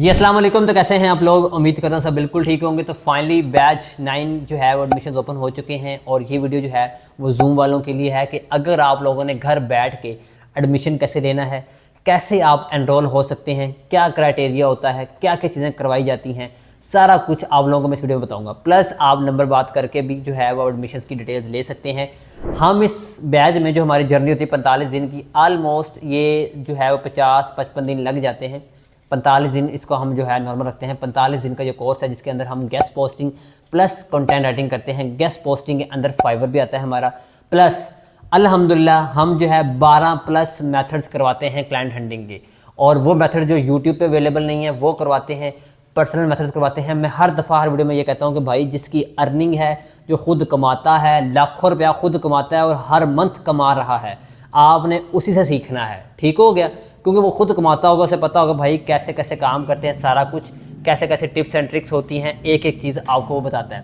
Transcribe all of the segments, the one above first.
जी अस्सलाम वालेकुम। तो कैसे हैं आप लोग? उम्मीद करता हूँ सब बिल्कुल ठीक होंगे। तो फाइनली बैच 9 जो है वो एडमिशन ओपन हो चुके हैं और ये वीडियो जो है वो जूम वालों के लिए है कि अगर आप लोगों ने घर बैठ के एडमिशन कैसे लेना है, कैसे आप एनरोल हो सकते हैं, क्या क्राइटेरिया होता है, क्या क्या चीज़ें करवाई जाती हैं, सारा कुछ आप लोगों को मैं इस वीडियो में बताऊंगा। प्लस आप नंबर बात करके भी जो है वो एडमिशन की डिटेल्स ले सकते हैं। हम इस बैच में जो हमारी जर्नी होती है 45 दिन की, ऑलमोस्ट ये जो है वो 50-55 दिन लग जाते हैं। 45 दिन इसको हम जो है नॉर्मल रखते हैं। 45 दिन का जो कोर्स है जिसके अंदर हम guest posting plus content writing करते हैं। गेस्ट पोस्टिंग के अंदर फाइवर भी आता है हमारा, प्लस अल्हम्दुलिल्लाह हम जो है 12 प्लस मेथड्स करवाते हैं क्लाइंट हंटिंग के, और वो मेथड जो यूट्यूब पे अवेलेबल नहीं है वो करवाते हैं, पर्सनल मेथड्स करवाते हैं। मैं हर दफ़ा हर वीडियो में ये कहता हूँ कि भाई जिसकी अर्निंग है, जो खुद कमाता है, लाखों रुपया खुद कमाता है और हर मंथ कमा रहा है, आपने उसी से सीखना है। ठीक हो गया? क्योंकि वो खुद कमाता होगा, उसे पता होगा भाई कैसे कैसे काम करते हैं, सारा कुछ कैसे कैसे टिप्स एंड ट्रिक्स होती हैं, एक एक चीज़ आपको वो बताता है।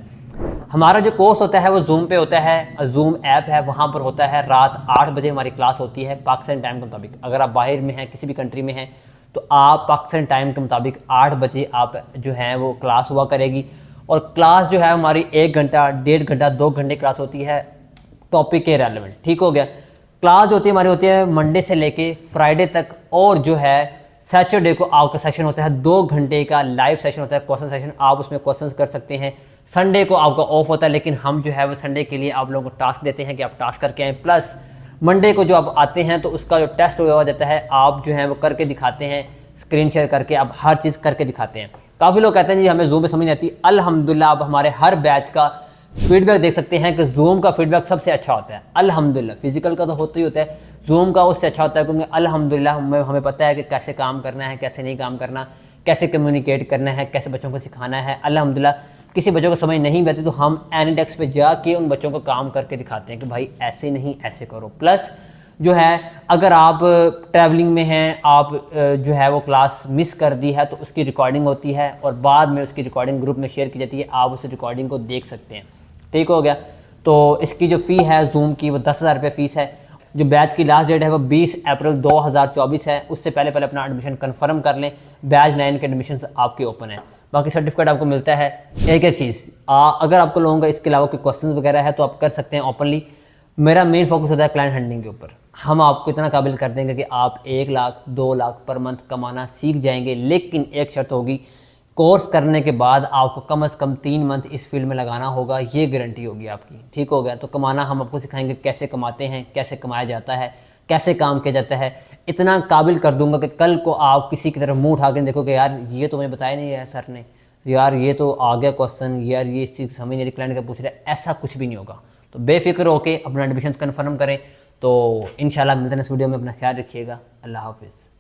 हमारा जो कोर्स होता है वो जूम पे होता है, जूम ऐप है, वहाँ पर होता है। रात 8 बजे हमारी क्लास होती है पाकिस्तान टाइम के मुताबिक। अगर आप बाहर में हैं, किसी भी कंट्री में हैं, तो आप पाकिस्तान टाइम के मुताबिक 8 बजे आप जो है वो क्लास हुआ करेगी। और क्लास जो है हमारी 1 घंटा, 1.5 घंटा, 2 घंटे क्लास होती है टॉपिक के रेलेवेंट। ठीक हो गया? क्लास जो होती है हमारी होती है मंडे से लेके फ्राइडे तक, और जो है सैटरडे को आपका सेशन होता है 2 घंटे का लाइव सेशन होता है, क्वेश्चन सेशन। आप उसमें क्वेश्चंस कर सकते हैं। संडे को आपका ऑफ होता है, लेकिन हम जो है वो संडे के लिए आप लोगों को टास्क देते हैं कि आप टास्क करके आएँ। प्लस मंडे को जो आप आते हैं तो उसका जो टेस्ट हुआ जाता है, आप जो है वो करके दिखाते हैं, स्क्रीन शेयर करके आप हर चीज़ करके दिखाते हैं। काफ़ी लोग कहते हैं जी हमें जूम पे समझ नहीं आती। अल्हम्दुलिल्लाह आप हमारे हर बैच का फीडबैक देख सकते हैं कि जूम का फीडबैक सबसे अच्छा होता है। अल्हम्दुलिल्लाह फिजिकल का तो होता ही होता है, जूम का उससे अच्छा होता है, क्योंकि अल्हम्दुलिल्लाह हमें पता है कि कैसे काम करना है, कैसे नहीं काम करना, कैसे कम्युनिकेट करना है, कैसे बच्चों को सिखाना है। अल्हम्दुलिल्लाह किसी बच्चों को समझ नहीं आती तो हम एनीडेस्क पे जाके उन बच्चों को काम करके दिखाते हैं कि भाई ऐसे नहीं ऐसे करो। प्लस जो है अगर आप ट्रैवलिंग में हैं, आप जो है वो क्लास मिस कर दी है तो उसकी रिकॉर्डिंग होती है और बाद में उसकी रिकॉर्डिंग ग्रुप में शेयर की जाती है, आप उस रिकॉर्डिंग को देख सकते हैं। ठीक हो गया? तो इसकी जो फ़ी है जूम की वो 10,000 रुपये फ़ीस है। जो बैच की लास्ट डेट है वो 20 अप्रैल 2024 है। उससे पहले पहले अपना एडमिशन कंफर्म कर लें। बैच 9 के एडमिशन आपके ओपन है। बाकी सर्टिफिकेट आपको मिलता है। एक एक चीज़ अगर आपको लोगों का इसके अलावा कोई क्वेश्चन वगैरह है तो आप कर सकते हैं ओपनली। मेरा मेन फोकस होता है क्लाइंट हंटिंग के ऊपर। हम आपको इतना काबिल कर देंगे कि आप 1 लाख 2 लाख पर मंथ कमाना सीख जाएंगे, लेकिन एक शर्त होगी, कोर्स करने के बाद आपको कम से कम 3 मंथ इस फील्ड में लगाना होगा, ये गारंटी होगी आपकी। ठीक हो गया? तो कमाना हम आपको सिखाएंगे, कैसे कमाते हैं, कैसे कमाया जाता है, कैसे काम किया जाता है। इतना काबिल कर दूंगा कि कल को आप किसी की तरफ मुंह उठा के देखोगे, यार ये तो मुझे बताया नहीं है सर ने, यार ये तो आ गया क्वेश्चन, यार ये इस चीज़ समझ नहीं क्लाइंट का पूछ रहा है। ऐसा कुछ भी नहीं होगा। तो बेफिक्र होकर अपना एडमिशन कन्फर्म करें। तो इंशाल्लाह मिलते हैं इस वीडियो में। अपना ख्याल रखिएगा। अल्लाह हाफिज़।